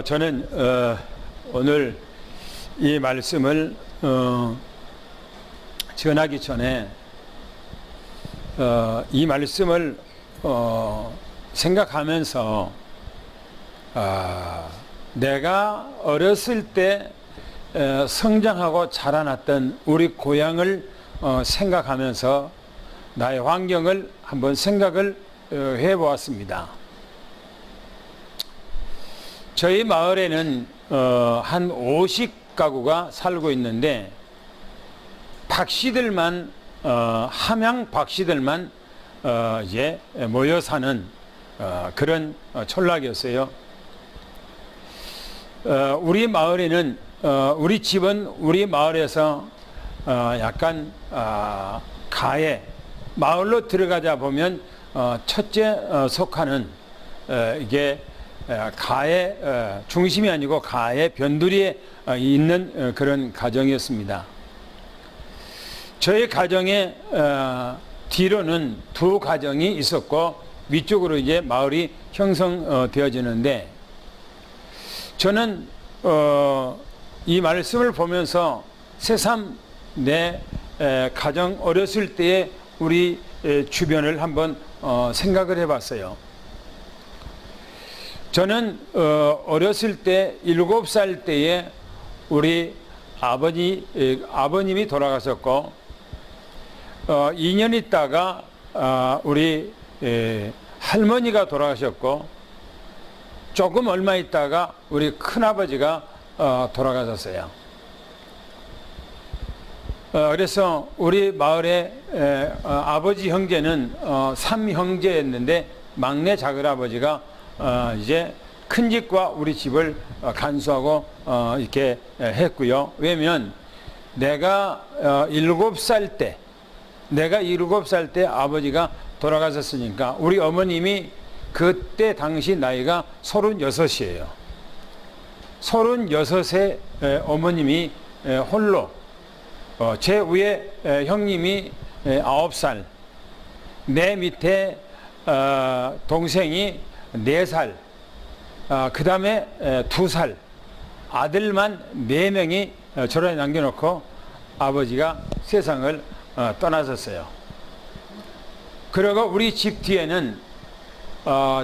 저는 오늘 이 말씀을 전하기 전에 이 말씀을 생각하면서 내가 어렸을 때 성장하고 자라났던 우리 고향을 생각하면서 나의 환경을 한번 생각을 해보았습니다. 저희 마을에는 한 50가구가 살고 있는데 박씨들만 함양 박씨들만 이제 모여 사는 그런 촌락이었어요. 우리 마을에는 우리 집은 우리 마을에서 약간 가에 마을로 들어가자 보면 첫째 속하는 이게 가의 중심이 아니고 가의 변두리에 있는 그런 가정이었습니다. 저희 가정의 뒤로는 두 가정이 있었고 위쪽으로 이제 마을이 형성되어지는데 저는 이 말씀을 보면서 새삼 내 가정 어렸을 때의 우리 주변을 한번 생각을 해봤어요. 저는 어렸을 때 7살 때에 우리 아버님이 돌아가셨고 2년 있다가 우리 할머니가 돌아가셨고 조금 얼마 있다가 우리 큰아버지가 돌아가셨어요. 그래서 우리 마을의 아버지 형제는 3형제였는데 막내 작은아버지가 이제 큰 집과 우리 집을 간수하고 이렇게 했고요. 왜냐면 내가 7살 때 아버지가 돌아가셨으니까 우리 어머님이 그때 당시 나이가 36이에요. 36세 어머님이 홀로 제 위에 형님이 9살, 내 밑에 동생이 4살, 그 다음에 2살, 아들만 4명이 저런에 남겨놓고 아버지가 세상을 떠나셨어요. 그리고 우리 집 뒤에는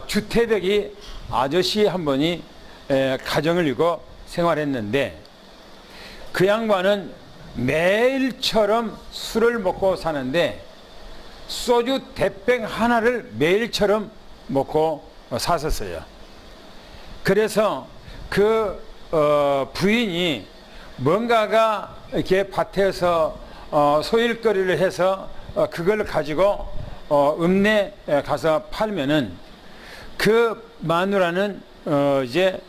주태덕이 아저씨 한 분이 가정을 이루고 생활했는데 그 양반은 매일처럼 술을 먹고 사는데 소주 대병 하나를 매일처럼 먹고 샀었어요. 그래서 그 부인이 뭔가가 이렇게 밭에서 소일거리를 해서 그걸 가지고 읍내 가서 팔면은 그 마누라는 이제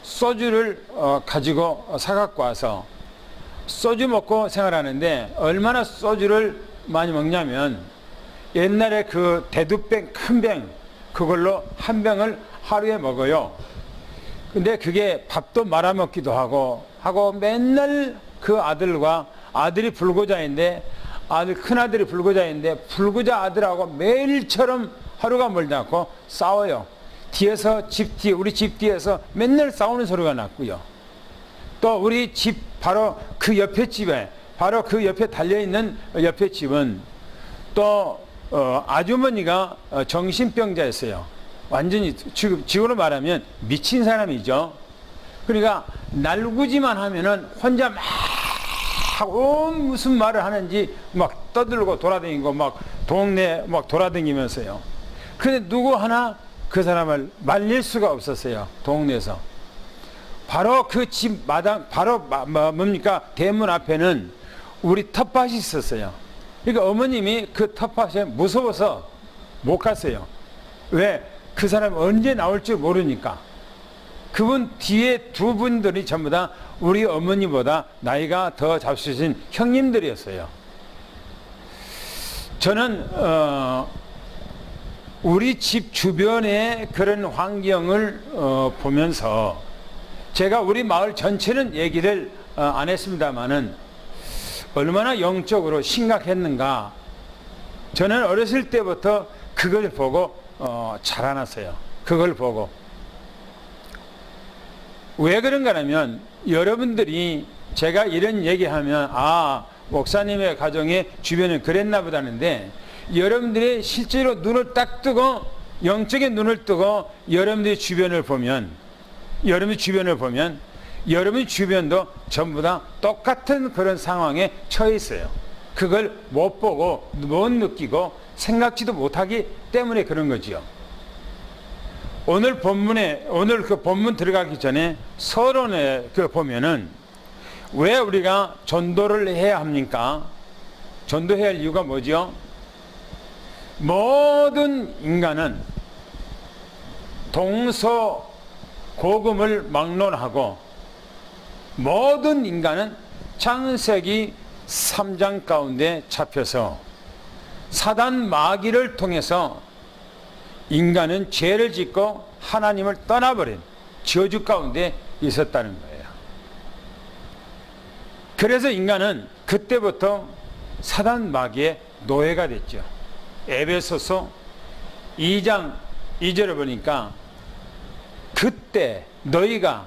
소주를 가지고 사갖고 와서 소주 먹고 생활하는데 얼마나 소주를 많이 먹냐면 옛날에 그 대두병 큰 병 그걸로 한 병을 하루에 먹어요. 근데 그게 밥도 말아먹기도 하고 맨날 그 아들이 불구자인데 큰아들이 불구자인데 불구자 아들하고 매일처럼 하루가 멀지 않고 싸워요. 뒤에서 우리 집 뒤에서 맨날 싸우는 소리가 났고요. 또 우리 집 바로 그 옆에 집에 바로 그 옆에 달려있는 옆에 집은 또 아주머니가 정신병자였어요. 완전히 지금으로 말하면 미친 사람이죠. 그러니까 날구지만 하면은 혼자 막 무슨 말을 하는지 막 떠들고 돌아다니고 막 동네 막 돌아다니면서요. 근데 누구 하나 그 사람을 말릴 수가 없었어요. 동네에서. 바로 그 집 마당 바로 뭡니까 대문 앞에는 우리 텃밭이 있었어요. 그러니까 어머님이 그 텃밭에 무서워서 못 갔어요. 왜? 그 사람이 언제 나올지 모르니까. 그분 뒤에 두 분들이 전부 다 우리 어머니보다 나이가 더 잡수신 형님들이었어요. 저는 우리 집 주변의 그런 환경을 보면서 제가 우리 마을 전체는 얘기를 안 했습니다마는 얼마나 영적으로 심각했는가. 저는 어렸을 때부터 그걸 보고 자라났어요. 그걸 보고. 왜 그런가 하면 여러분들이 제가 이런 얘기하면 목사님의 가정에 주변은 그랬나 보다는데 여러분들이 실제로 눈을 딱 뜨고 영적인 눈을 뜨고 여러분들의 주변을 보면 여러분 주변도 전부 다 똑같은 그런 상황에 처해 있어요. 그걸 못 보고 못 느끼고 생각지도 못하기 때문에 그런 거지요. 오늘 그 본문 들어가기 전에 서론에 보면은 왜 우리가 전도를 해야 합니까? 전도해야 할 이유가 뭐죠? 모든 인간은 동서고금을 막론하고 모든 인간은 창세기 3장 가운데 잡혀서 사단 마귀를 통해서 인간은 죄를 짓고 하나님을 떠나버린 저주 가운데 있었다는 거예요. 그래서 인간은 그때부터 사단 마귀의 노예가 됐죠. 에베소서 2장 2절에 보니까 그때 너희가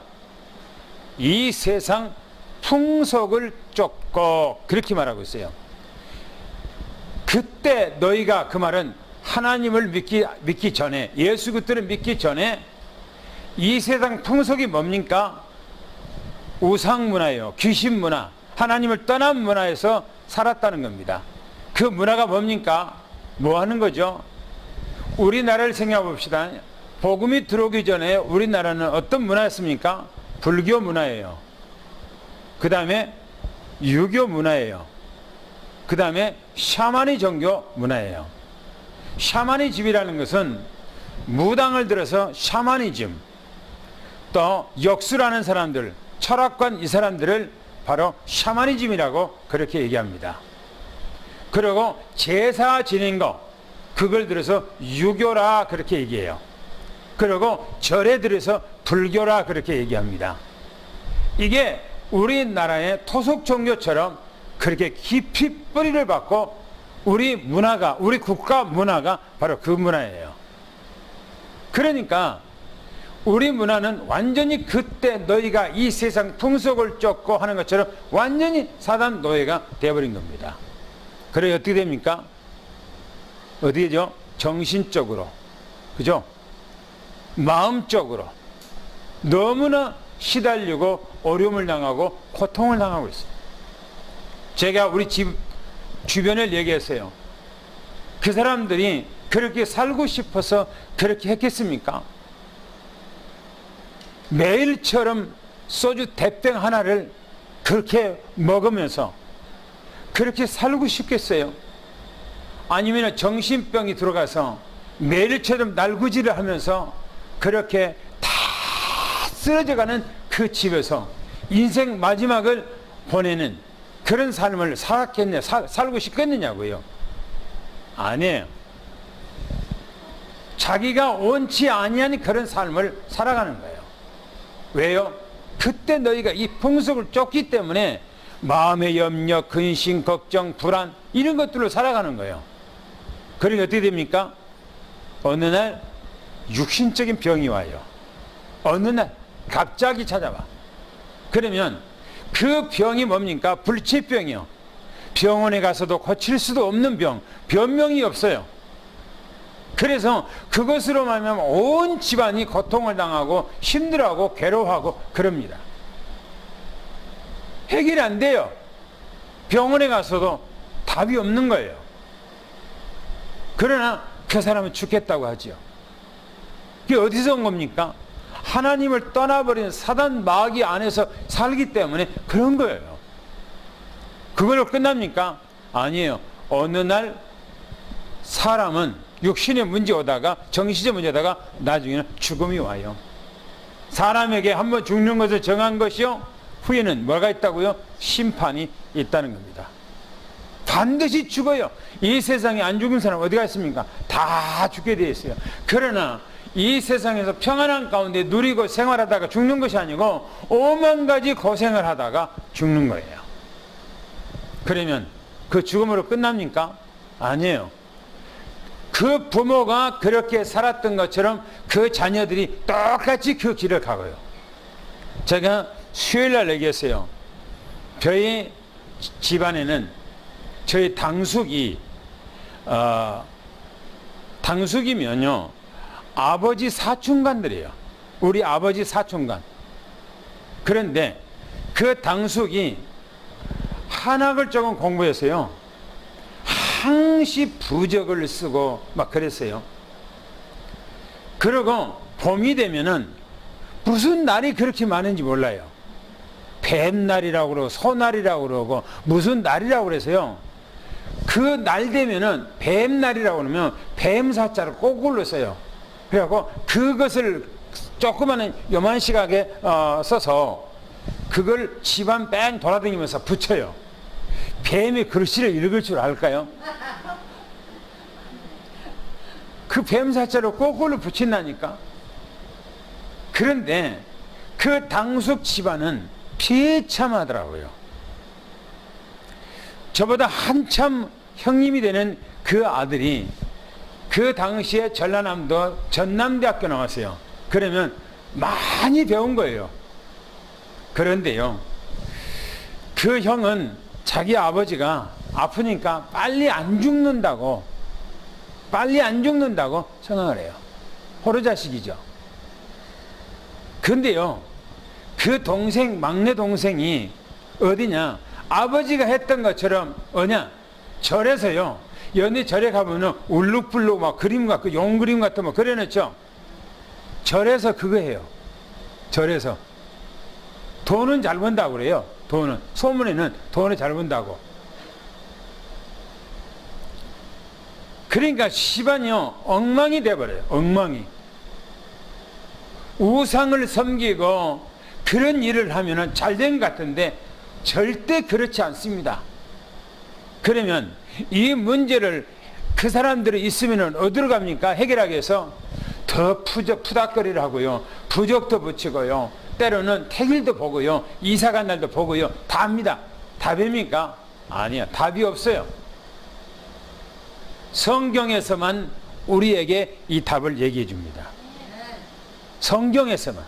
이 세상 풍속을 쫓고 그렇게 말하고 있어요. 그때 너희가 그 말은 하나님을 믿기 전에 예수 그리스도를 믿기 전에 이 세상 풍속이 뭡니까? 우상 문화예요. 귀신 문화, 하나님을 떠난 문화에서 살았다는 겁니다. 그 문화가 뭡니까? 뭐 하는 거죠? 우리나라를 생각해 봅시다. 복음이 들어오기 전에 우리나라는 어떤 문화였습니까? 불교 문화예요. 그 다음에 유교 문화예요. 그 다음에 샤머니 종교 문화예요. 샤머니즘이라는 것은 무당을 들어서 샤머니즘, 또 역수라는 사람들, 철학관 이 사람들을 바로 샤머니즘이라고 그렇게 얘기합니다. 그리고 제사 지낸 거 그걸 들어서 유교라 그렇게 얘기해요. 그리고 절에 들어서 불교라 그렇게 얘기합니다. 이게 우리나라의 토속 종교처럼 그렇게 깊이 뿌리를 받고 우리 문화가, 우리 국가 문화가 바로 그 문화예요. 그러니까 우리 문화는 완전히 그때 너희가 이 세상 풍속을 쫓고 하는 것처럼 완전히 사단 노예가 되어버린 겁니다. 그래 어떻게 됩니까? 어떻게 되죠? 정신적으로, 그죠? 마음적으로 너무나 시달리고 어려움을 당하고 고통을 당하고 있어요. 제가 우리 집 주변을 얘기했어요. 그 사람들이 그렇게 살고 싶어서 그렇게 했겠습니까? 매일처럼 소주 대병 하나를 그렇게 먹으면서 그렇게 살고 싶겠어요? 아니면 정신병이 들어가서 매일처럼 날구지를 하면서 그렇게 다 쓰러져가는 그 집에서 인생 마지막을 보내는 그런 삶을 살고 싶겠느냐고요? 아니에요. 자기가 원치 아니한 그런 삶을 살아가는 거예요. 왜요? 그때 너희가 이 풍속을 쫓기 때문에 마음의 염려, 근심, 걱정, 불안 이런 것들로 살아가는 거예요. 그러니 어떻게 됩니까? 어느 날 육신적인 병이 와요. 어느 날 갑자기 찾아와. 그러면 그 병이 뭡니까? 불치병이요. 병원에 가서도 고칠 수도 없는 병, 변명이 없어요. 그래서 그것으로 말하면 온 집안이 고통을 당하고 힘들어하고 괴로워하고 그럽니다. 해결이 안 돼요. 병원에 가서도 답이 없는 거예요. 그러나 그 사람은 죽겠다고 하죠. 그게 어디서 온 겁니까? 하나님을 떠나버린 사단 마귀 안에서 살기 때문에 그런 거예요. 그걸로 끝납니까? 아니에요. 어느 날 사람은 육신의 문제 오다가 정신의 문제 오다가 나중에는 죽음이 와요. 사람에게 한번 죽는 것을 정한 것이요, 후에는 뭐가 있다고요? 심판이 있다는 겁니다. 반드시 죽어요. 이 세상에 안 죽은 사람 어디가 있습니까? 다 죽게 되어 있어요. 그러나 이 세상에서 평안한 가운데 누리고 생활하다가 죽는 것이 아니고 5만 가지 고생을 하다가 죽는 거예요. 그러면 그 죽음으로 끝납니까? 아니에요. 그 부모가 그렇게 살았던 것처럼 그 자녀들이 똑같이 그 길을 가고요. 제가 수요일날 얘기했어요. 저희 집안에는 저희 당숙이면요, 아버지 사촌간들이에요. 우리 아버지 사촌간. 그런데 그 당숙이 한학을 조금 공부했어요. 항시 부적을 쓰고 막 그랬어요. 그리고 봄이 되면은 무슨 날이 그렇게 많은지 몰라요. 뱀날이라고 그러고 소날이라고 그러고 무슨 날이라고 그래서요. 그 날 되면은 뱀날이라고 그러면 뱀사자를 거꾸로 써요. 그래갖고 그것을 조그마한 요만 시각에 써서 그걸 집안 뺑 돌아다니면서 붙여요. 뱀이 글씨를 읽을 줄 알까요? 그 뱀사자를 거꾸로 붙인다니까. 그런데 그 당숙 집안은 비참하더라고요. 저보다 한참 형님이 되는 그 아들이 그 당시에 전라남도 전남대학교 나왔어요. 그러면 많이 배운 거예요. 그런데요, 그 형은 자기 아버지가 아프니까 빨리 안 죽는다고 생각을 해요. 호로자식이죠. 근데요, 그 동생, 막내 동생이 어디냐, 아버지가 했던 것처럼 절에서요, 연희 절에 가면은 울룩불룩 막 그림 같고 용그림 같은 뭐 그려냈죠. 절에서 그거 해요. 절에서 돈은 잘 번다고 그래요. 돈은, 소문에는 돈을 잘 번다고. 그러니까 집안이요, 엉망이 돼버려요. 엉망이. 우상을 섬기고 그런 일을 하면은 잘 된 것 같은데 절대 그렇지 않습니다. 그러면 이 문제를 그 사람들이 있으면은 어디로 갑니까? 해결하기 위해서 더 푸닥거리를 하고요, 부적도 붙이고요, 때로는 택일도 보고요, 이사 간 날도 보고요, 다 합니다. 답입니까? 아니야, 답이 없어요. 성경에서만 우리에게 이 답을 얘기해 줍니다. 성경에서만.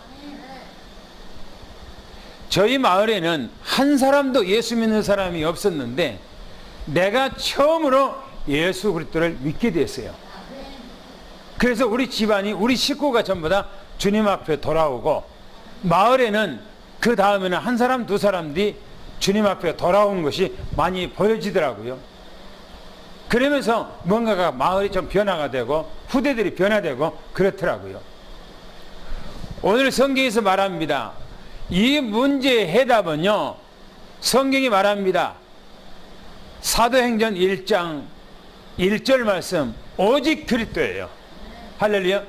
저희 마을에는 한 사람도 예수 믿는 사람이 없었는데 내가 처음으로 예수 그리스도를 믿게 됐어요. 그래서 우리 집안이, 우리 식구가 전부 다 주님 앞에 돌아오고, 마을에는 그 다음에는 한 사람 두 사람들이 주님 앞에 돌아오는 것이 많이 보여지더라고요. 그러면서 뭔가가 마을이 좀 변화가 되고 후대들이 변화되고 그렇더라고요. 오늘 성경에서 말합니다. 이 문제의 해답은요, 성경이 말합니다. 사도행전 1장 1절 말씀, 오직 그리스도예요. 할렐루야.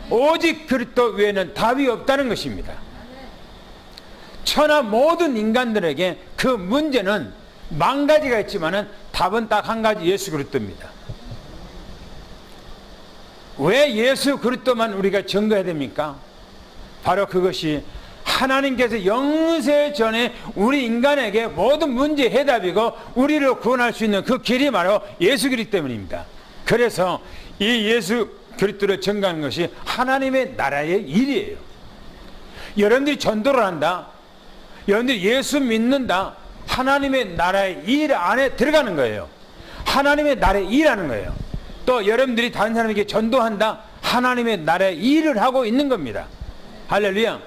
오직 그리스도 외에는 답이 없다는 것입니다. 천하 모든 인간들에게 그 문제는 만 가지가 있지만은 답은 딱 한 가지, 예수 그리스도입니다. 왜 예수 그리스도만 우리가 증거해야 됩니까? 바로 그것이 하나님께서 영세 전에 우리 인간에게 모든 문제의 해답이고 우리를 구원할 수 있는 그 길이 바로 예수 그리스도 때문입니다. 그래서 이 예수 그리스도를 증거하는 것이 하나님의 나라의 일이에요. 여러분들이 전도를 한다, 여러분들이 예수 믿는다, 하나님의 나라의 일 안에 들어가는 거예요. 하나님의 나라의 일하는 거예요. 또 여러분들이 다른 사람에게 전도한다, 하나님의 나라의 일을 하고 있는 겁니다. 할렐루야.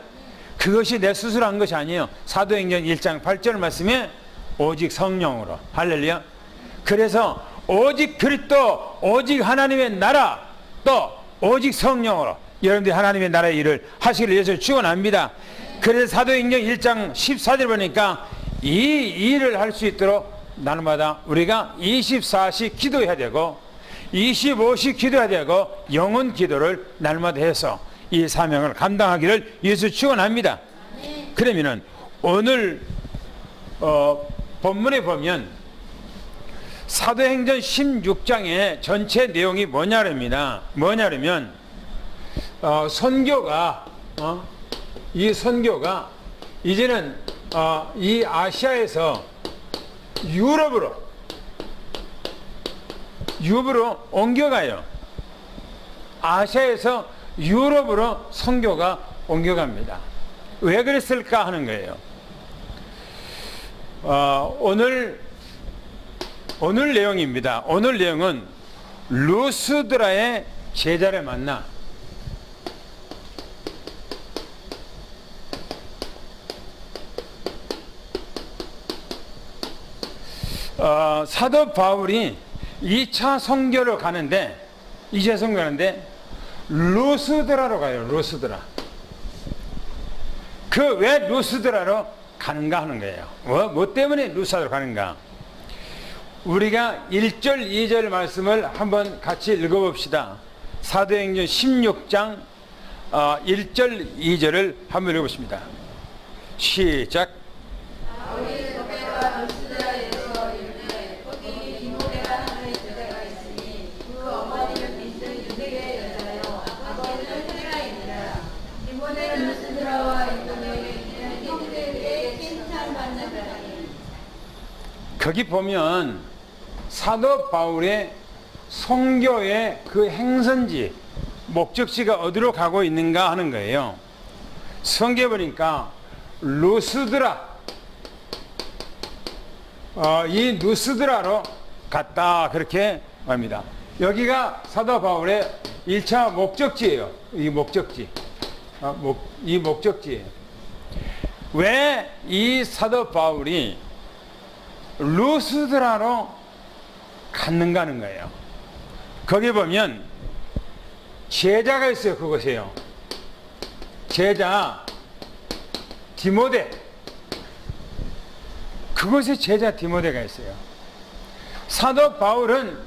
그것이 내 스스로 한 것이 아니에요. 사도행전 1장 8절 말씀에 오직 성령으로. 할렐루야. 그래서 오직 그리스도, 오직 하나님의 나라, 또 오직 성령으로 여러분들이 하나님의 나라의 일을 하시기를 위해서 축원합니다. 그래서 사도행전 1장 14절 보니까 이 일을 할 수 있도록 날마다 우리가 24시 기도해야 되고 25시 기도해야 되고 영혼 기도를 날마다 해서 이 사명을 감당하기를 예수 축원합니다. 그러면은 오늘 본문에 보면 사도행전 16장의 전체 내용이 뭐냐랍니다. 뭐냐면 선교가 이 선교가 이제는 이 아시아에서 유럽으로 옮겨가요. 아시아에서 유럽으로 선교가 옮겨갑니다. 왜 그랬을까 하는 거예요. 오늘 내용입니다. 오늘 내용은 루스드라의 제자를 만나 사도 바울이 2차 선교를 가는데, 2차 선교 가는데 루스드라로 가요. 루스드라. 그 왜 루스드라로 가는가 하는 거예요. 뭐 때문에 루스드라로 가는가? 우리가 1절 2절 말씀을 한번 같이 읽어봅시다. 사도행전 16장 1절 2절을 한번 읽어보십니다. 시작. 거기 보면 사도 바울의 선교의 그 행선지, 목적지가 어디로 가고 있는가 하는 거예요. 성경에 보니까 루스드라, 이 루스드라로 갔다 그렇게 말합니다. 여기가 사도 바울의 1차 목적지예요. 이 목적지. 이 목적지예요. 왜 이 사도 바울이 루스드라로 갔는가 하는 거예요. 거기 보면 제자가 있어요. 그곳에요. 제자 디모데. 그곳에 제자 디모데가 있어요. 사도 바울은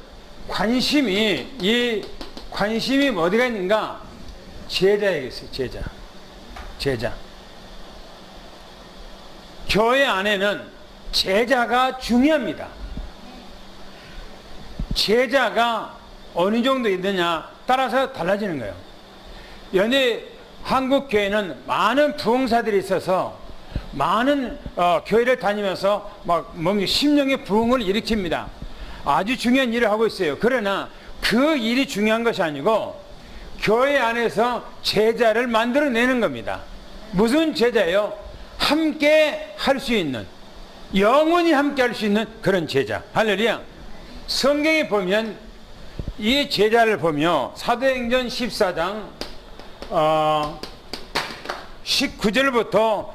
관심이 어디가 있는가? 제자에게 있어요. 제자. 교회 안에는 제자가 중요합니다. 제자가 어느 정도 있느냐 따라서 달라지는 거예요. 연예 한국 교회는 많은 부흥사들이 있어서 많은 교회를 다니면서 막 심령의 부흥을 일으킵니다. 아주 중요한 일을 하고 있어요. 그러나 그 일이 중요한 것이 아니고 교회 안에서 제자를 만들어내는 겁니다. 무슨 제자예요? 함께 할 수 있는, 영원히 함께 할 수 있는 그런 제자. 할렐루야. 성경에 보면 이 제자를 보며 사도행전 14장 19절부터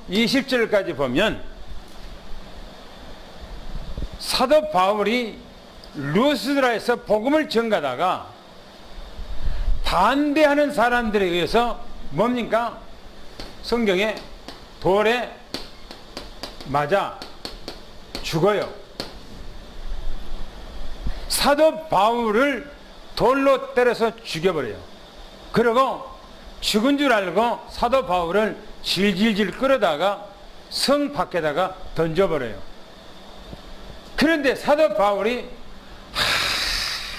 20절까지 보면 사도 바울이 루스드라에서 복음을 전가다가 반대하는 사람들에 의해서 뭡니까? 성경에 돌에 맞아 죽어요. 사도 바울을 돌로 때려서 죽여버려요. 그리고 죽은 줄 알고 사도 바울을 질질질 끌어다가 성 밖에다가 던져버려요. 그런데 사도 바울이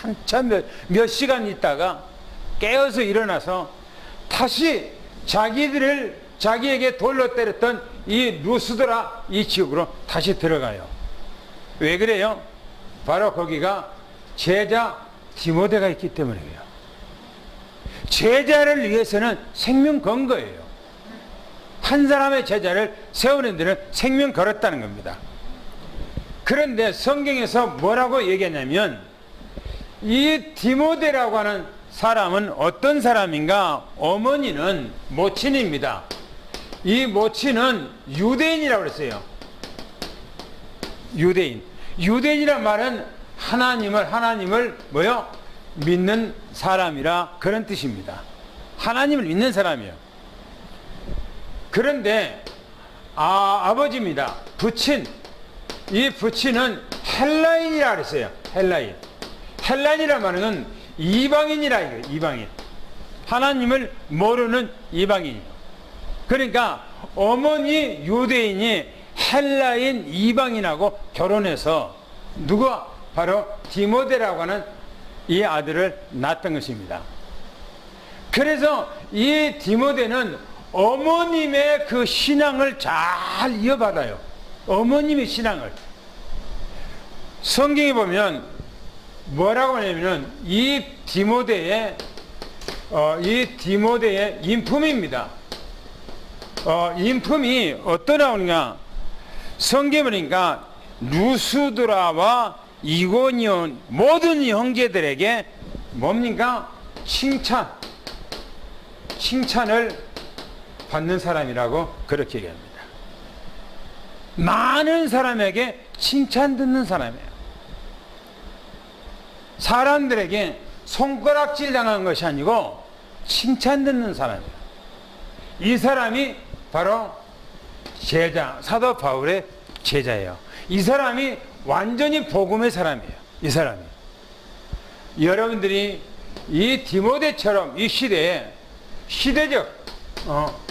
한참 몇 시간 있다가 깨어서 일어나서 다시 자기에게 돌로 때렸던 이 루스드라 이 지역으로 다시 들어가요. 왜 그래요? 바로 거기가 제자 디모데가 있기 때문이에요. 제자를 위해서는 생명 건 거예요. 한 사람의 제자를 세우는 데는 생명 걸었다는 겁니다. 그런데 성경에서 뭐라고 얘기하냐면 이 디모데라고 하는 사람은 어떤 사람인가? 어머니는 모친입니다. 이 모친은 유대인이라고 그랬어요. 유대인이란 말은 하나님을 뭐요? 믿는 사람이라 그런 뜻입니다. 하나님을 믿는 사람이에요. 그런데 아버지입니다. 이 부친은 헬라인이라 그랬어요. 헬라인이란 말은 이방인이라 이거예요. 이방인. 하나님을 모르는 이방인이요. 그러니까 어머니 유대인이 헬라인 이방인하고 결혼해서 누가 바로 디모데라고 하는 이 아들을 낳았던 것입니다. 그래서 이 디모데는 어머님의 그 신앙을 잘 이어받아요. 어머님의 신앙을. 성경에 보면 뭐라고 하냐면 이 디모데의 이 디모데의 인품입니다. 인품이 어떠냐오냐, 성경에 보니까 루스드라와 이고니온 모든 형제들에게 뭡니까? 칭찬을 받는 사람이라고 그렇게 얘기합니다. 많은 사람에게 칭찬 듣는 사람이에요. 사람들에게 손가락질 당한 것이 아니고 칭찬 듣는 사람이에요. 이 사람이 바로 제자, 사도 바울의 제자예요. 이 사람이 완전히 복음의 사람이에요. 이 사람이. 여러분들이 이 디모데처럼 이 시대에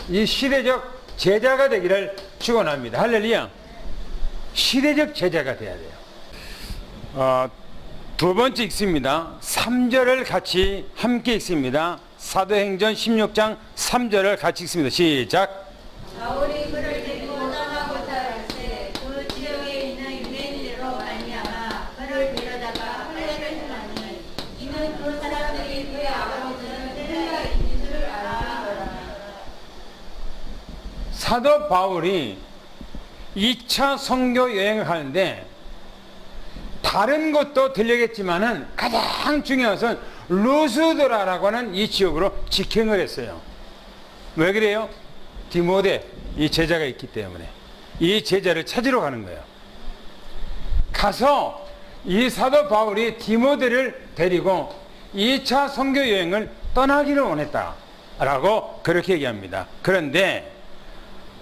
이 시대적 제자가 되기를 축원합니다. 할렐루야. 시대적 제자가 돼야 돼요. 두 번째 읽습니다. 3절을 같이 함께 읽습니다. 사도행전 16장 3절을 같이 읽습니다. 시작. 바울이 그를 데리고 떠나고자 할 때 그 지역에 있는 유대인으로 말미암아 그를 데려다가 할례를 행하니 이는 그 사람들이 그의 아버지는 헬라인인 줄 알아. 사도 바울이 2차 선교 여행을 하는데 다른 곳도 들려겠지만은 가장 중요한 것은 루스드라라고 하는 이 지역으로 직행을 했어요. 왜 그래요? 디모데 이 제자가 있기 때문에 이 제자를 찾으러 가는 거예요. 가서 이 사도 바울이 디모데를 데리고 2차 선교 여행을 떠나기를 원했다라고 그렇게 얘기합니다. 그런데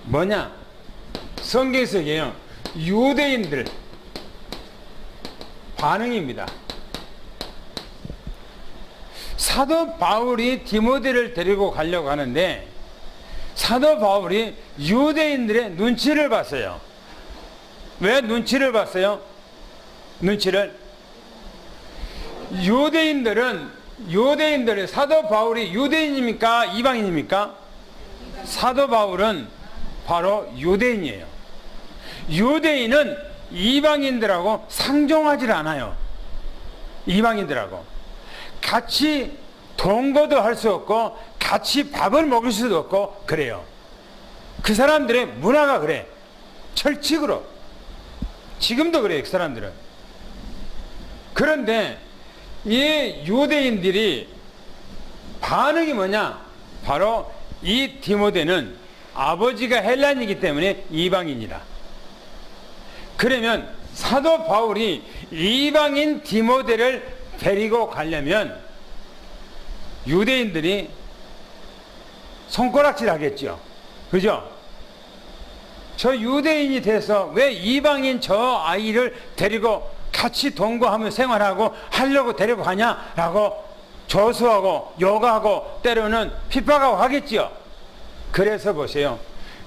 뭐냐? 성경에서 얘기해요. 유대인들 반응입니다. 사도 바울이 디모데를 데리고 가려고 하는데 사도 바울이 유대인들의 눈치를 봤어요. 왜 눈치를 봤어요? 유대인들은 사도 바울이 유대인입니까? 이방인입니까? 사도 바울은 바로 유대인이에요. 유대인은 이방인들하고 상종하지 않아요. 이방인들하고 같이 동거도 할 수 없고 같이 밥을 먹을 수도 없고 그래요. 그 사람들의 문화가 그래. 철칙으로. 지금도 그래요. 그 사람들은. 그런데 이 유대인들이 반응이 뭐냐? 바로 이 디모데는 아버지가 헬라인이기 때문에 이방인이라. 그러면 사도 바울이 이방인 디모데를 데리고 가려면 유대인들이 손가락질 하겠죠. 그죠? 저 유대인이 돼서 왜 이방인 저 아이를 데리고 같이 동거하며 생활하고 하려고 데리고 가냐라고 저수하고 욕하고 때로는 핍박하고 하겠죠. 그래서 보세요.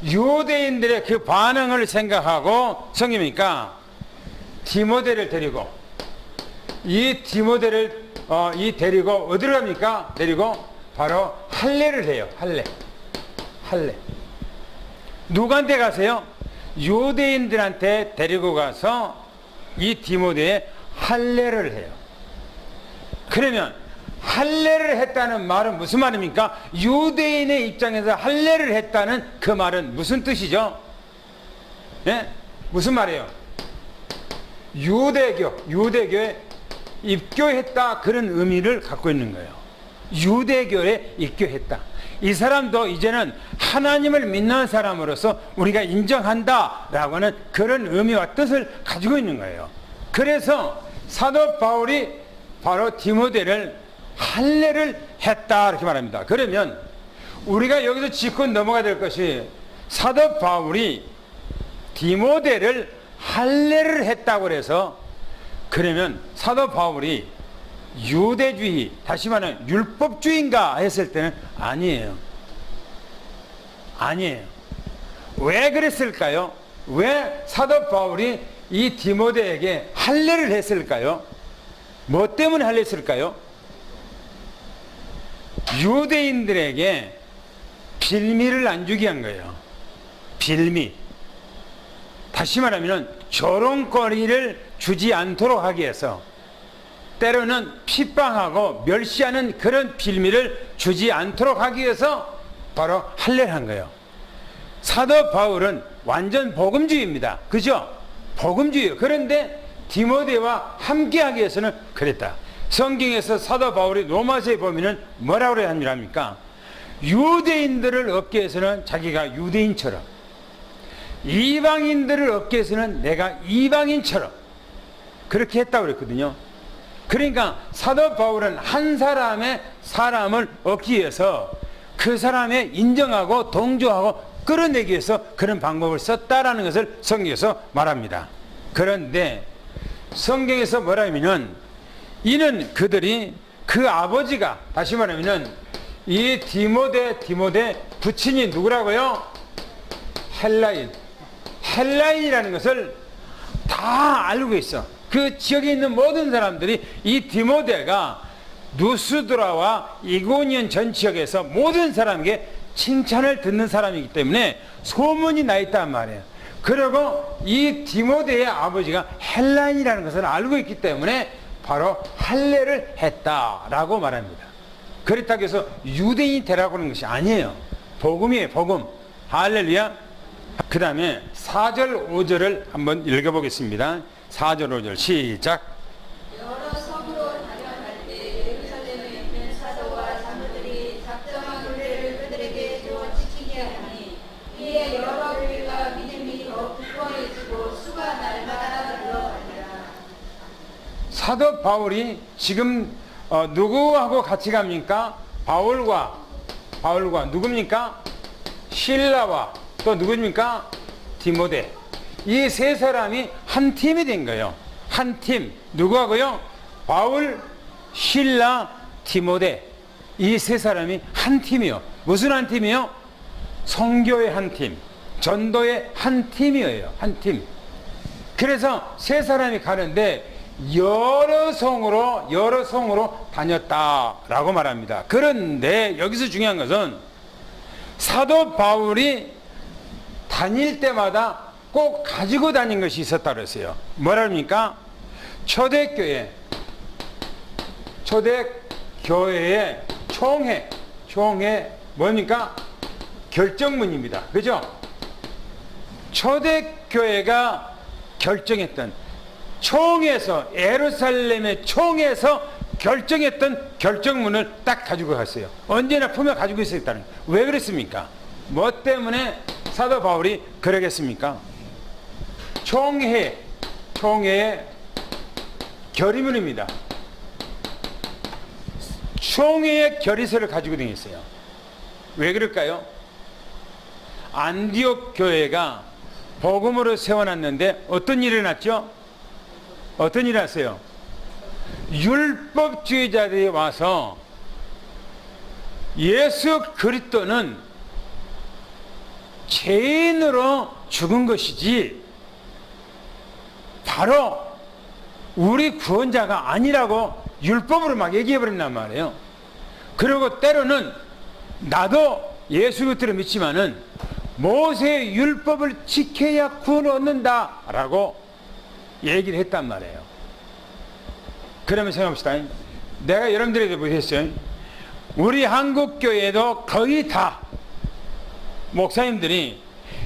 유대인들의 그 반응을 생각하고 성경이니까 디모데를 데리고 이 디모데를 데리고 어디로 갑니까? 데리고 바로 할례를 해요. 할례. 누구한테 가세요? 유대인들한테 데리고 가서 이 디모데의 할례를 해요. 그러면 할례를 했다는 말은 무슨 말입니까? 유대인의 입장에서 할례를 했다는 그 말은 무슨 뜻이죠? 네? 무슨 말이에요? 유대교에 입교했다, 그런 의미를 갖고 있는 거예요. 유대교에 입교했다. 이 사람도 이제는 하나님을 믿는 사람으로서 우리가 인정한다라고 하는 그런 의미와 뜻을 가지고 있는 거예요. 그래서 사도 바울이 바로 디모데를 할례를 했다 이렇게 말합니다. 그러면 우리가 여기서 짚고 넘어가야 될 것이 사도 바울이 디모데를 할례를 했다고 해서 그러면 사도 바울이 유대주의, 다시 말하면 율법주의인가 했을 때는 아니에요. 왜 그랬을까요? 왜 사도 바울이 이 디모데에게 할례를 했을까요? 뭐 때문에 할례를 했을까요? 유대인들에게 빌미를 안 주게 한 거예요. 빌미. 다시 말하면 조롱거리를 주지 않도록 하기 위해서 때로는 핍박하고 멸시하는 그런 빌미를 주지 않도록 하기 위해서 바로 할례를 한 거예요. 사도 바울은 완전 복음주의입니다. 그죠? 복음주의예요. 그런데 디모데와 함께하기 위해서는 그랬다. 성경에서 사도 바울이 로마서에 보면은 뭐라고 합니까? 유대인들을 얻기 위해서는 자기가 유대인처럼, 이방인들을 얻기 위해서는 내가 이방인처럼 그렇게 했다고 그랬거든요. 그러니까 사도 바울은 한 사람을 얻기 위해서 그 사람의 인정하고 동조하고 끌어내기 위해서 그런 방법을 썼다라는 것을 성경에서 말합니다. 그런데 성경에서 뭐라 하면은 이는 그들이 그 아버지가, 다시 말하면은 이 디모데 부친이 누구라고요? 헬라인이라는 것을 다 알고 있어. 그 지역에 있는 모든 사람들이 이 디모데가 누스드라와 이고니온 전 지역에서 모든 사람에게 칭찬을 듣는 사람이기 때문에 소문이 나 있단 말이에요. 그리고 이 디모데의 아버지가 헬라인이라는 것을 알고 있기 때문에 바로 할례를 했다라고 말합니다. 그렇다고 해서 유대인이 되라고 하는 것이 아니에요. 복음이에요, 복음. 할렐루야. 그 다음에 4절 5절을 한번 읽어보겠습니다. 4절 5절 시작. 여러 성으로 다녀갈 때 예루살렘에 있는 사도와 장로들이 작정한 규례를 그들에게 주어 지키게 하니 이에 여러 교회가 믿음이 더 굳건해지고 수가 날마다 늘어가니라. 사도 바울이 지금 누구하고 같이 갑니까? 바울과 누굽니까? 실라와 또 누구입니까? 디모데. 이 세 사람이 한 팀이 된 거예요. 한 팀. 누구하고요? 바울, 실라, 디모데. 이 세 사람이 한 팀이요. 무슨 한 팀이요? 선교의 한 팀, 전도의 한 팀이에요. 한 팀. 그래서 세 사람이 가는데 여러 성으로 다녔다라고 말합니다. 그런데 여기서 중요한 것은 사도 바울이 다닐 때마다 꼭 가지고 다닌 것이 있었다 그랬어요. 뭐랍니까? 초대교회의 총회 뭡니까? 결정문입니다. 그죠? 초대교회가 결정했던 총회에서, 예루살렘의 총회에서 결정했던 결정문을 딱 가지고 갔어요. 언제나 품에 가지고 있었다는 거예요. 왜 그랬습니까? 뭐 때문에 사도 바울이 그러겠습니까? 총회의 결의문입니다. 총회의 결의서를 가지고 다녔어요. 왜 그럴까요? 안디옥 교회가 복음으로 세워놨는데 어떤 일이 났죠? 어떤 일이 났어요? 율법주의자들이 와서 예수 그리스도는 죄인으로 죽은 것이지 바로 우리 구원자가 아니라고 율법으로 막 얘기해버린단 말이에요. 그리고 때로는 나도 예수 그리스도를 믿지만은 모세의 율법을 지켜야 구원을 얻는다라고 얘기를 했단 말이에요. 그러면 생각합시다. 내가 여러분들에게 보셨어요. 우리 한국교회도 거의 다 목사님들이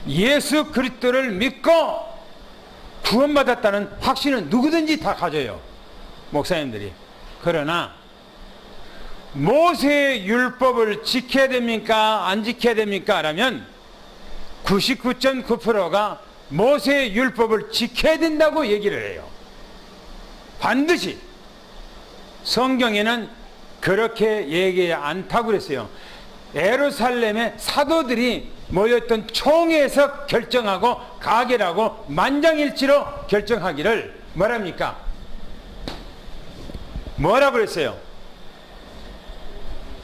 예수 그리스도를 믿고 구원받았다는 확신은 누구든지 다 가져요. 목사님들이. 그러나 모세의 율법을 지켜야 됩니까? 안 지켜야 됩니까? 라면 99.9%가 모세의 율법을 지켜야 된다고 얘기를 해요. 반드시. 성경에는 그렇게 얘기하지 않다고 그랬어요. 예루살렘의 사도들이 모였던 총회에서 결정하고 가결하고 만장일치로 결정하기를 뭐랍니까? 뭐라고 그랬어요?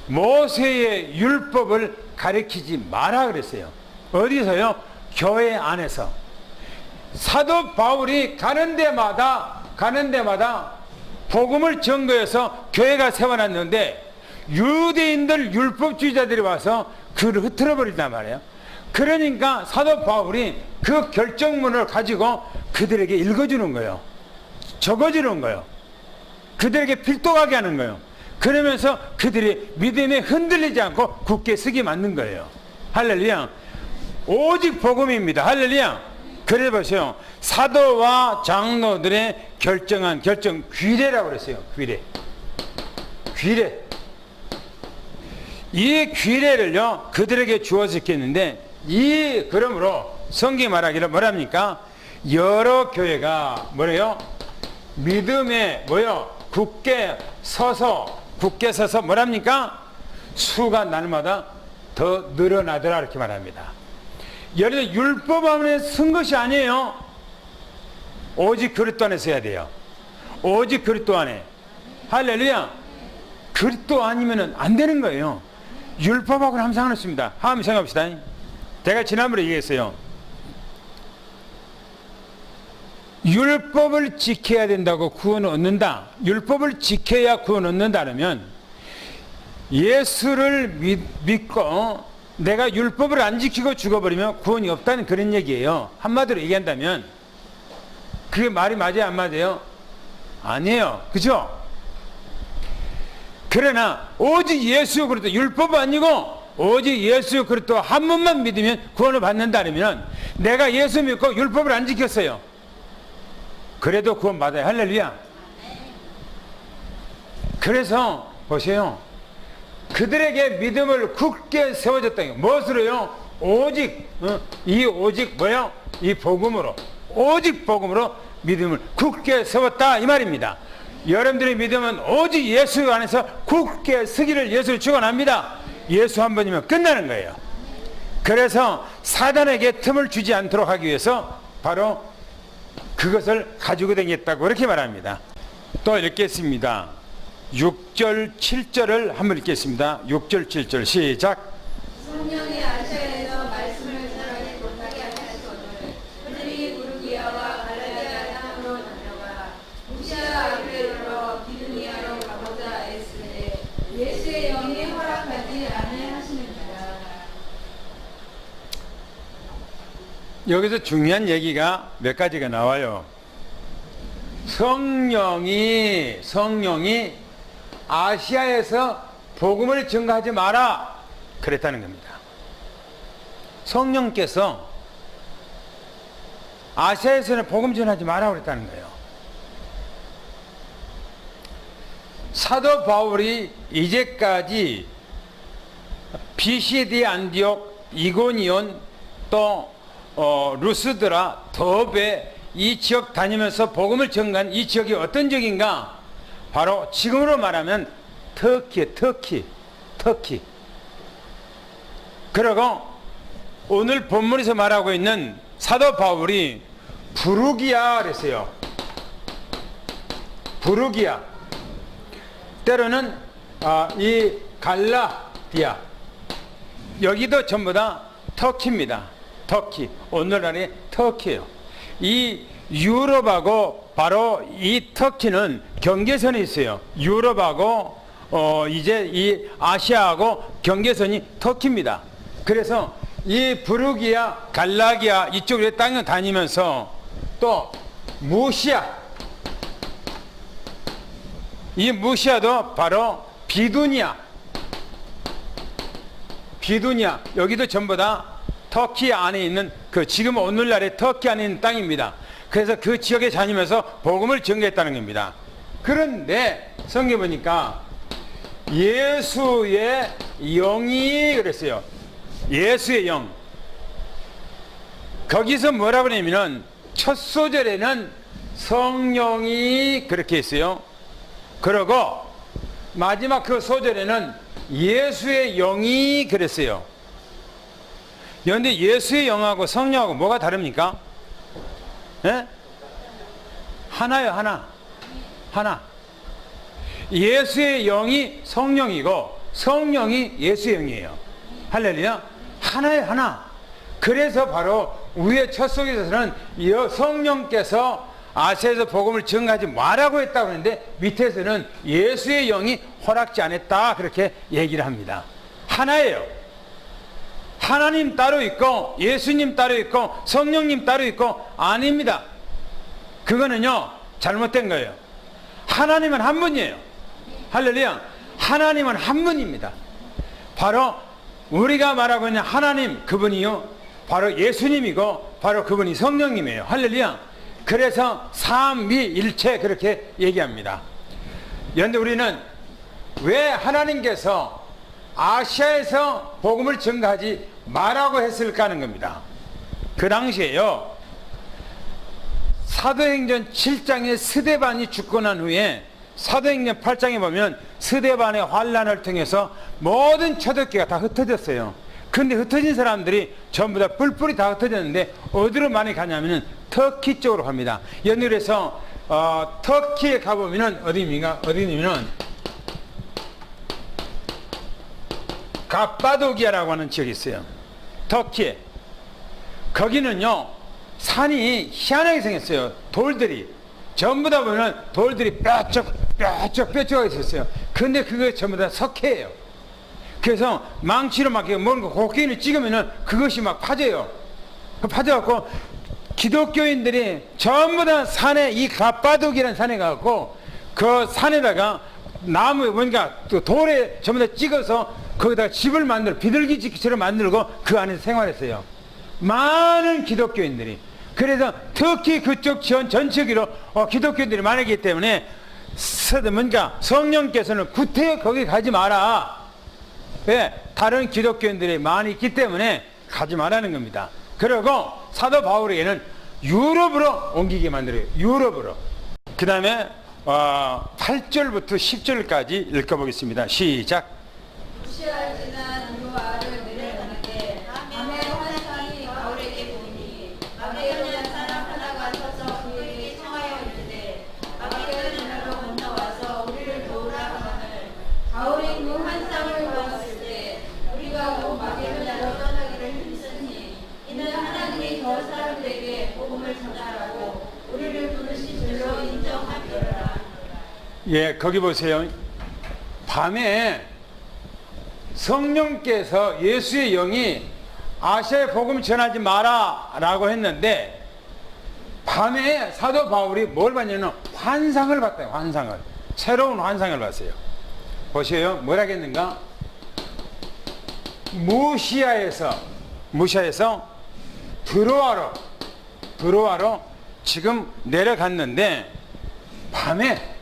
모세의 율법을 가르치지 마라 그랬어요. 어디서요? 교회 안에서. 사도 바울이 가는 데마다 복음을 전거해서 교회가 세워놨는데 유대인들 율법주의자들이 와서 그를 흐트러 버린단 말이에요. 그러니까 사도 바울이 그 결정문을 가지고 그들에게 읽어주는 거예요. 적어주는 거예요. 그들에게 필독하게 하는 거예요. 그러면서 그들이 믿음에 흔들리지 않고 굳게 서게 만든 거예요. 할렐루야. 오직 복음입니다. 할렐루야. 그래 보세요. 사도와 장로들의 결정한 결정, 귀례라고 그랬어요. 귀례. 귀례. 이 귀례를요, 그들에게 주어서 있겠는데, 그러므로 성경이 말하기를 뭐랍니까? 여러 교회가 뭐래요? 믿음에 굳게 서서 뭐랍니까? 수가 날마다 더 늘어나더라 이렇게 말합니다. 예를 들어 율법 안에 쓴 것이 아니에요. 오직 그리스도 안에서 해야 돼요. 오직 그리스도 안에. 할렐루야. 그리스도 아니면 안 되는 거예요. 율법하고는 아무 상관없습니다. 한번 생각합시다. 제가 지난번에 얘기했어요. 율법을 지켜야 된다고 구원을 얻는다. 율법을 지켜야 구원을 얻는다 그러면 예수를 믿고 내가 율법을 안 지키고 죽어버리면 구원이 없다는 그런 얘기예요. 한마디로 얘기한다면 그게 말이 맞아요, 안 맞아요? 아니에요. 그죠? 그러나 오직 예수 그리스도, 율법 아니고 오직 예수 그리스도 한 번만 믿으면 구원을 받는다면 내가 예수 믿고 율법을 안 지켰어요. 그래도 구원 받아요. 할렐루야. 그래서 보세요. 그들에게 믿음을 굳게 세워줬다. 무엇으로요? 오직 이 복음으로, 오직 복음으로 믿음을 굳게 세웠다 이 말입니다. 여러분들의 믿음은 오직 예수 안에서 굳게 서기를 예수를 축원합니다. 예수 한 번이면 끝나는 거예요. 그래서 사단에게 틈을 주지 않도록 하기 위해서 바로 그것을 가지고 다녔다고 그렇게 말합니다. 또 읽겠습니다. 6절 7절을 한번 읽겠습니다. 6절 7절 시작. 성령이 아시아에서 말씀을 전하지 못하게 하셨거늘 그들이 부르기아와 갈라디아 땅으로 다녀가 무시아 앞에로 비두니아로 가보자 애쓰되 예수의 영이 허락하지 아니하시느니라. 여기서 중요한 얘기가 몇 가지가 나와요. 성령이 아시아에서 복음을 증거하지 마라 그랬다는 겁니다. 성령께서 아시아에서는 복음 전하지 마라 그랬다는 거예요. 사도 바울이 이제까지 비시디 안디옥, 이고니온, 또 루스드라, 더베 이 지역 다니면서 복음을 전가한 이 지역이 어떤 지역인가? 바로 지금으로 말하면 터키. 그리고 오늘 본문에서 말하고 있는 사도 바울이 부르기아 그랬어요. 부르기아. 때로는 이 갈라디아. 여기도 전부 다 터키입니다. 터키. 오늘날의 터키예요. 이 유럽하고 바로 이 터키는 경계선이 있어요. 유럽하고 이제 이 아시아하고 경계선이 터키입니다. 그래서 이 부르기아, 갈라기아 이쪽으로 땅을 다니면서 또 무시아, 이 무시아도 바로 비두니아 여기도 전부 다 터키 안에 있는 지금 오늘날의 터키 안에 있는 땅입니다. 그래서 그 지역에 다니면서 복음을 전개했다는 겁니다. 그런데 성경 보니까 예수의 영이 그랬어요. 예수의 영. 거기서 뭐라고 그러냐면 첫 소절에는 성령이 그렇게 했어요. 그리고 마지막 그 소절에는 예수의 영이 그랬어요. 그런데 예수의 영하고 성령하고 뭐가 다릅니까? 예? 하나요, 하나. 예수의 영이 성령이고 성령이 예수의 영이에요. 할렐루야. 하나요, 하나. 그래서 바로 위의 첫 속에서는 성령께서 아시아에서 복음을 증거하지 말라고 했다고 하는데 밑에서는 예수의 영이 허락지 않았다 그렇게 얘기를 합니다. 하나예요. 하나님 따로 있고 예수님 따로 있고 성령님 따로 있고 아닙니다. 그거는요 잘못된 거예요. 하나님은 한 분이에요. 할렐루야. 하나님은 한 분입니다. 바로 우리가 말하고 있는 하나님, 그분이요, 바로 예수님이고 바로 그분이 성령님이에요. 할렐루야. 그래서 삼위일체 그렇게 얘기합니다. 그런데 우리는 왜 하나님께서 아시아에서 복음을 전가하지 말라고 했을까 하는 겁니다. 그 당시에요, 사도행전 7장에 스데반이 죽고 난 후에 사도행전 8장에 보면 스데반의 환란을 통해서 모든 초대교회가 다 흩어졌어요. 근데 흩어진 사람들이 전부 다 뿔뿔이 다 흩어졌는데 어디로 많이 가냐면은 터키 쪽으로 갑니다. 연율에서 터키에 가보면은 어디냐면은 가빠도기아라고 하는 지역이 있어요. 터키에. 거기는요, 산이 희한하게 생겼어요. 돌들이 전부 다 보면 돌들이 뾰족하게 있었어요. 근데 그게 전부 다 석회예요. 그래서 망치로 막 뭔가 곡괭이를 찍으면은 그것이 막 파져요. 파져갖고 기독교인들이 전부 다 산에, 이 가빠도기라는 산에 가갖고 그 산에다가 나무 뭔가 돌에 전부 다 찍어서 거기다가 집을 만들고 비둘기 집처럼 만들고 그 안에서 생활했어요. 많은 기독교인들이. 그래서 특히 그쪽 지원 전체기로 기독교인들이 많았기 때문에 뭔가 성령께서는 구태여 거기 가지 마라. 왜? 다른 기독교인들이 많이 있기 때문에 가지 말라는 겁니다. 그리고 사도 바울에게는 유럽으로 옮기게 만들어요. 유럽으로. 그 다음에 8절부터 10절까지 읽어보겠습니다. 시작. 무시하지나 누아를 내려가는데 밤에 환상이 바울에게 보이니 마게도냐 사람 하나가 서서 그에게 청하여 이르되 마게도냐로 건너와서 우리를 도우라 하거늘 바울이 그 환상을 보았을 때 우리가 곧 마게도냐로 떠나기를 힘쓰니 이는 하나님이 저 사람들에게 복음을 전하라고 우리를 부르신 줄로 인정하리라. 예, 거기 보세요. 밤에 성령께서 예수의 영이 아시아에 복음 전하지 마라 라고 했는데 밤에 사도 바울이 뭘 봤냐면 환상을 봤대요. 환상을. 새로운 환상을 봤어요. 보세요. 뭐라겠는가? 무시아에서 드로아로 지금 내려갔는데 밤에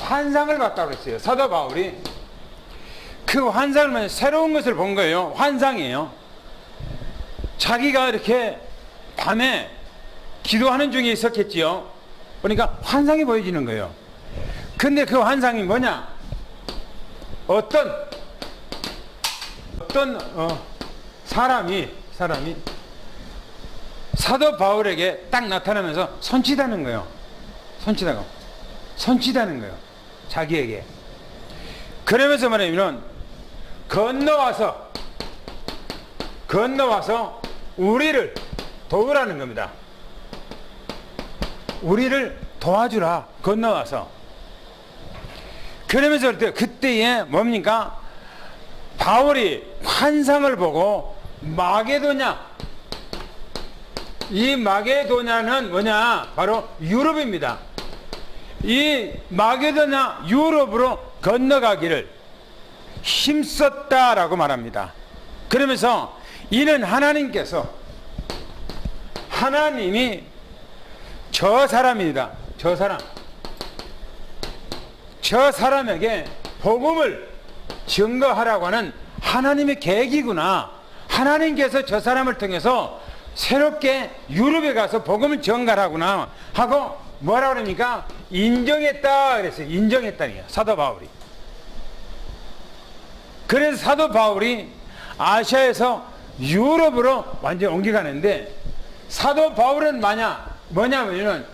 환상을 봤다고 그랬어요. 사도 바울이. 그 환상을 보면 새로운 것을 본 거예요. 환상이에요. 자기가 이렇게 밤에 기도하는 중에 있었겠지요. 그러니까 환상이 보여지는 거예요. 근데 그 환상이 뭐냐? 어떤 사람이 사도 바울에게 딱 나타나면서 손치다는 거예요. 손치다는 거예요. 자기에게. 그러면서 말하면 건너와서 우리를 도우라는 겁니다. 우리를 도와주라. 건너와서. 그러면서 그때에 뭡니까? 바울이 환상을 보고 마게도냐. 이 마게도냐는 뭐냐? 바로 유럽입니다. 이 마게도냐 유럽으로 건너가기를 힘썼다라고 말합니다. 그러면서 이는 하나님이 저 사람입니다. 저 사람에게 복음을 증거하라고 하는 하나님의 계획이구나. 하나님께서 저 사람을 통해서 새롭게 유럽에 가서 복음을 전가하구나 하고 뭐라 그러니까 인정했다 그랬어요. 인정했다니까 사도 바울이. 그래서 사도 바울이 아시아에서 유럽으로 완전히 옮겨가는데 사도 바울은 뭐냐면은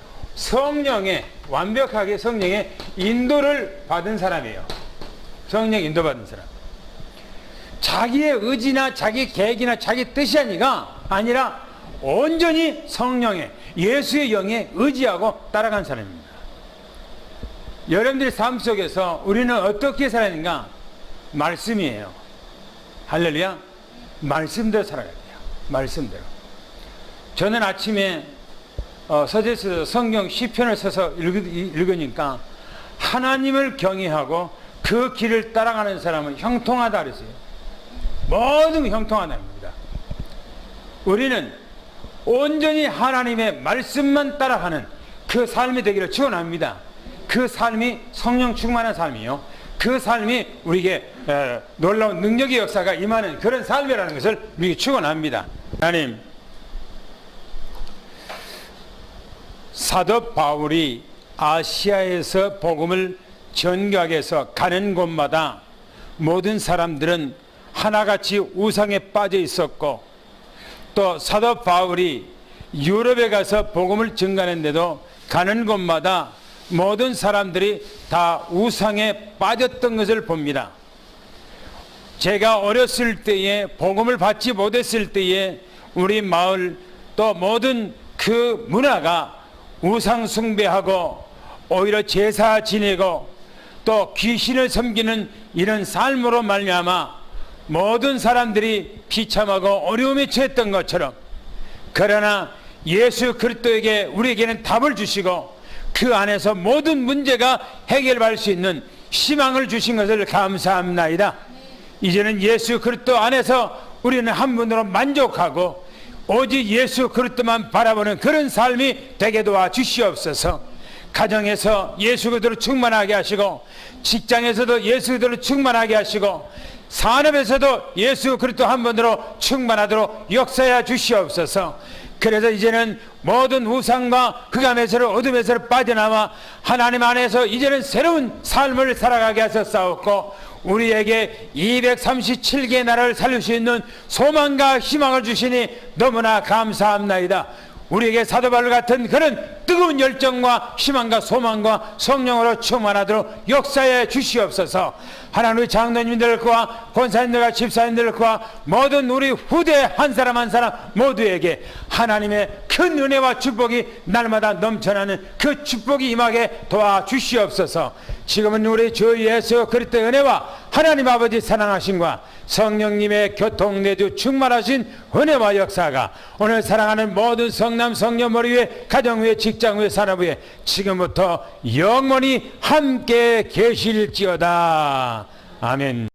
완벽하게 성령의 인도를 받은 사람이에요. 성령 인도 받은 사람. 자기의 의지나 자기 계획이나 자기 뜻이 아니라 온전히 성령의 예수의 영에 의지하고 따라간 사람입니다. 여러분들의 삶 속에서 우리는 어떻게 살아야하는가? 말씀이에요. 할렐루야. 말씀대로 살아야 돼요. 말씀대로. 저는 아침에 서재에서 성경 시편을 써서 읽으니까 하나님을 경외하고 그 길을 따라가는 사람은 형통하다 그랬어요. 모든 게 형통하다는 겁니다. 우리는 온전히 하나님의 말씀만 따라가는 그 삶이 되기를 축원합니다. 그 삶이 성령 충만한 삶이요, 그 삶이 우리에게 놀라운 능력의 역사가 임하는 그런 삶이라는 것을 우리에게 축원합니다. 하나님, 사도 바울이 아시아에서 복음을 전개하기 위해서 가는 곳마다 모든 사람들은 하나같이 우상에 빠져 있었고, 또 사도 바울이 유럽에 가서 복음을 전가하는데도 가는 곳마다 모든 사람들이 다 우상에 빠졌던 것을 봅니다. 제가 어렸을 때에 복음을 받지 못했을 때에 우리 마을 또 모든 그 문화가 우상 숭배하고 오히려 제사 지내고 또 귀신을 섬기는 이런 삶으로 말미암아 모든 사람들이 비참하고 어려움에 처했던 것처럼, 그러나 예수 그리스도에게 우리에게는 답을 주시고 그 안에서 모든 문제가 해결할 수 있는 희망을 주신 것을 감사합나이다. 이제는 예수 그리스도 안에서 우리는 한 분으로 만족하고 오직 예수 그리스도만 바라보는 그런 삶이 되게 도와 주시옵소서. 가정에서 예수 그리스도로 충만하게 하시고, 직장에서도 예수 그리스도로 충만하게 하시고, 산업에서도 예수 그리스도 한 분으로 충만하도록 역사해 주시옵소서. 그래서 이제는 모든 우상과 흑암에서 어둠에서 빠져나와 하나님 안에서 이제는 새로운 삶을 살아가게 하셨사옵고, 우리에게 237개의 나라를 살릴 수 있는 소망과 희망을 주시니 너무나 감사합나이다. 우리에게 사도 바울 같은 그런 뜨거운 열정과 희망과 소망과 성령으로 충만하도록 역사해 주시옵소서. 하나님, 우리 장로님들과 권사님들과 집사님들과 모든 우리 후대 한 사람 한 사람 모두에게 하나님의 큰 은혜와 축복이 날마다 넘쳐나는 그 축복이 임하게 도와주시옵소서. 지금은 우리 주 예수 그리스도의 은혜와 하나님 아버지 사랑하심과 성령님의 교통내주 충만하신 은혜와 역사가 오늘 사랑하는 모든 성남 성녀 머리 위에 가정 위에 직장 위에 산업 위에 지금부터 영원히 함께 계실지어다. 아멘.